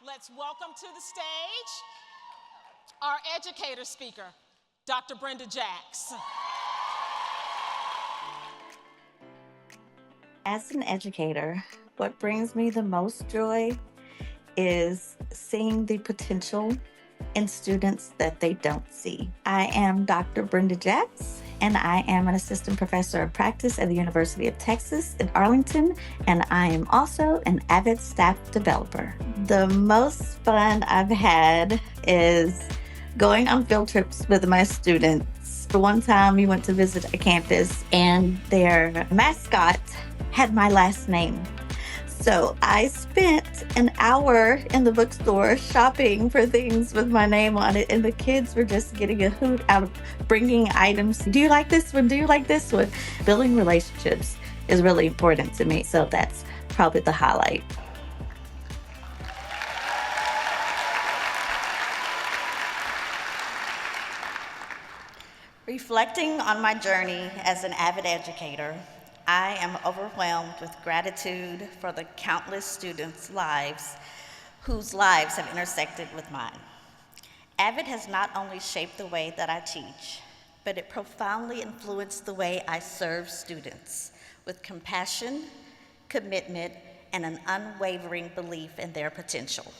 Let's welcome to the stage our educator speaker, Dr. Brenda Jax. As an educator, what brings me the most joy is seeing the potential in students that they don't see. I am Dr. Brenda Jax, and I am an assistant professor of practice at the University of Texas at Arlington, and I am also an AVID staff developer. The most fun I've had is going on field trips with my students. One time we went to visit a campus, and their mascot had my last name. So I spent an hour in the bookstore shopping for things with my name on it, and the kids were just getting a hoot out of bringing items. Do you like this one? Do you like this one? Building relationships is really important to me, so that's probably the highlight. Reflecting on my journey as an AVID educator, I am overwhelmed with gratitude for the countless students' lives whose lives have intersected with mine. AVID has not only shaped the way that I teach, but it profoundly influenced the way I serve students with compassion, commitment, and an unwavering belief in their potential.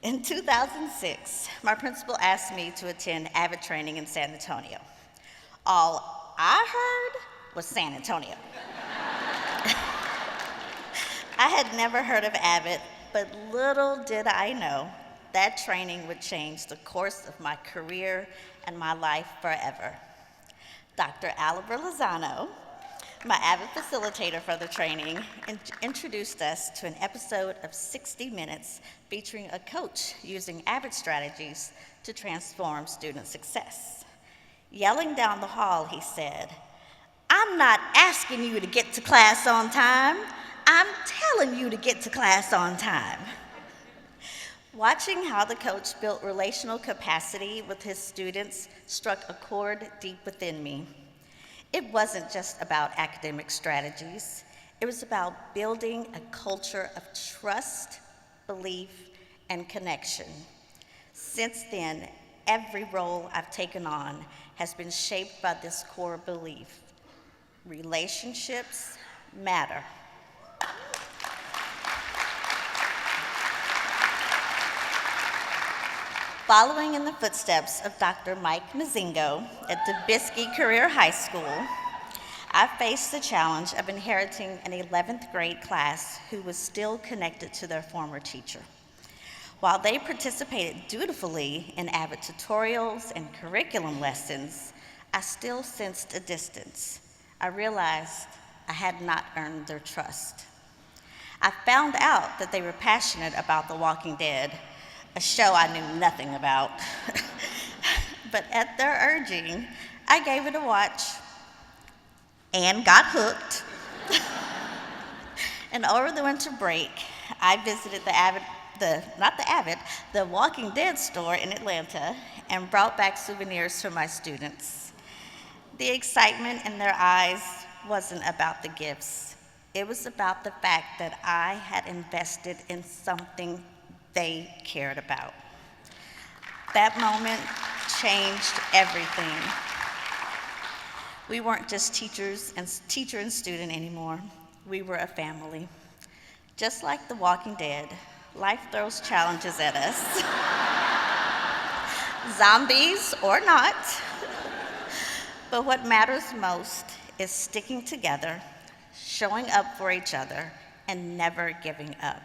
In 2006, my principal asked me to attend AVID training in San Antonio. All I heard was San Antonio. I had never heard of AVID, but little did I know that training would change the course of my career and my life forever. Dr. Oliver Lozano, my AVID facilitator for the training, introduced us to an episode of 60 Minutes featuring a coach using AVID strategies to transform student success. Yelling down the hall, he said, "I'm not asking you to get to class on time. I'm telling you to get to class on time." Watching how the coach built relational capacity with his students struck a chord deep within me. It wasn't just about academic strategies. It was about building a culture of trust, belief, and connection. Since then, every role I've taken on has been shaped by this core belief. Relationships matter. Following in the footsteps of Dr. Mike Mazingo at DeBisky Career High School, I faced the challenge of inheriting an 11th grade class who was still connected to their former teacher. While they participated dutifully in AVID tutorials and curriculum lessons, I still sensed a distance. I realized I had not earned their trust. I found out that they were passionate about The Walking Dead, a show I knew nothing about. But at their urging, I gave it a watch and got hooked. And over the winter break, I visited the Walking Dead store in Atlanta and brought back souvenirs for my students. The excitement in their eyes wasn't about the gifts. It was about the fact that I had invested in something they cared about. That moment changed everything. We weren't just teacher and student anymore. We were a family. Just like The Walking Dead, life throws challenges at us. Zombies or not. But what matters most is sticking together, showing up for each other, and never giving up.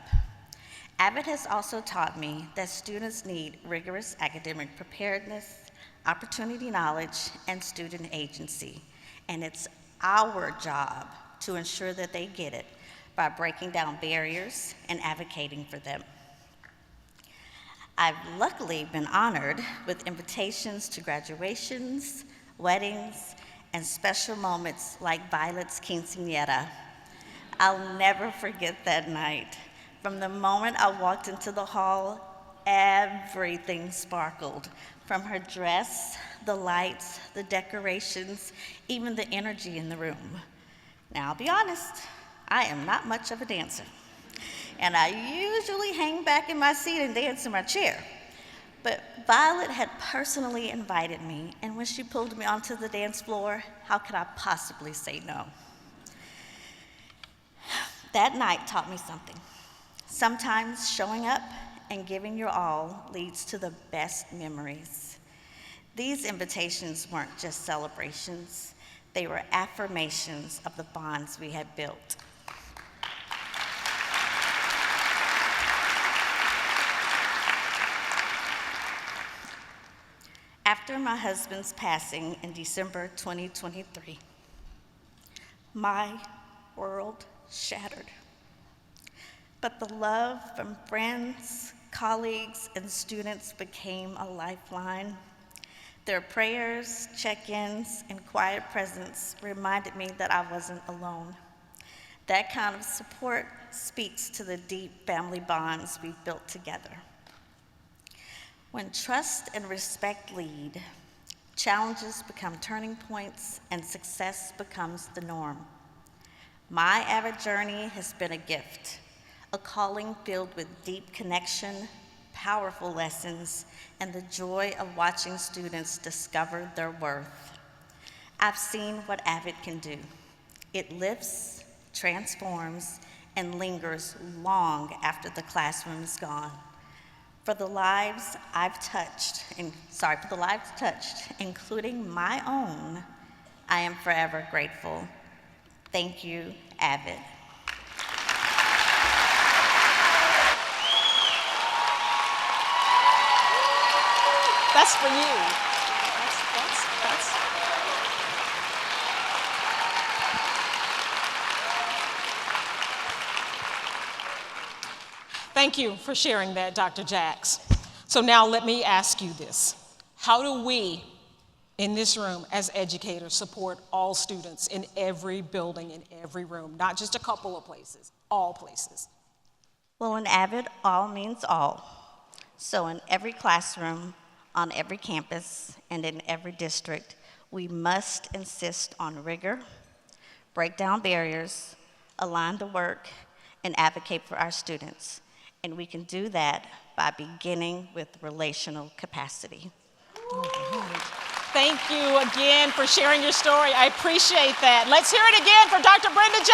AVID has also taught me that students need rigorous academic preparedness, opportunity knowledge, and student agency. And it's our job to ensure that they get it by breaking down barriers and advocating for them. I've luckily been honored with invitations to graduations, weddings, and special moments like Violet's quinceañera. I'll never forget that night. From the moment I walked into the hall, everything sparkled. From her dress, the lights, the decorations, even the energy in the room. Now, I'll be honest, I am not much of a dancer. and I usually hang back in my seat and dance in my chair. But Violet had personally invited me, and when she pulled me onto the dance floor, how could I possibly say no? That night taught me something. Sometimes showing up and giving your all leads to the best memories. These invitations weren't just celebrations, they were affirmations of the bonds we had built. After my husband's passing in December 2023, my world shattered. But the love from friends, colleagues, and students became a lifeline. Their prayers, check-ins, and quiet presence reminded me that I wasn't alone. That kind of support speaks to the deep family bonds we've built together. When trust and respect lead, challenges become turning points and success becomes the norm. My AVID journey has been a gift, a calling filled with deep connection, powerful lessons, and the joy of watching students discover their worth. I've seen what AVID can do. It lifts, transforms, and lingers long after the classroom is gone. For the lives touched, including my own, I am forever grateful. Thank you, AVID. That's for you. That's. Thank you for sharing that, Dr. Jax. So now let me ask you this. How do we in this room as educators support all students in every building, in every room, not just a couple of places, all places? Well, in AVID, all means all. So in every classroom, on every campus, and in every district, we must insist on rigor, break down barriers, align the work, and advocate for our students. And we can do that by beginning with relational capacity. Thank you again for sharing your story. I appreciate that. Let's hear it again for Dr. Brenda Jax.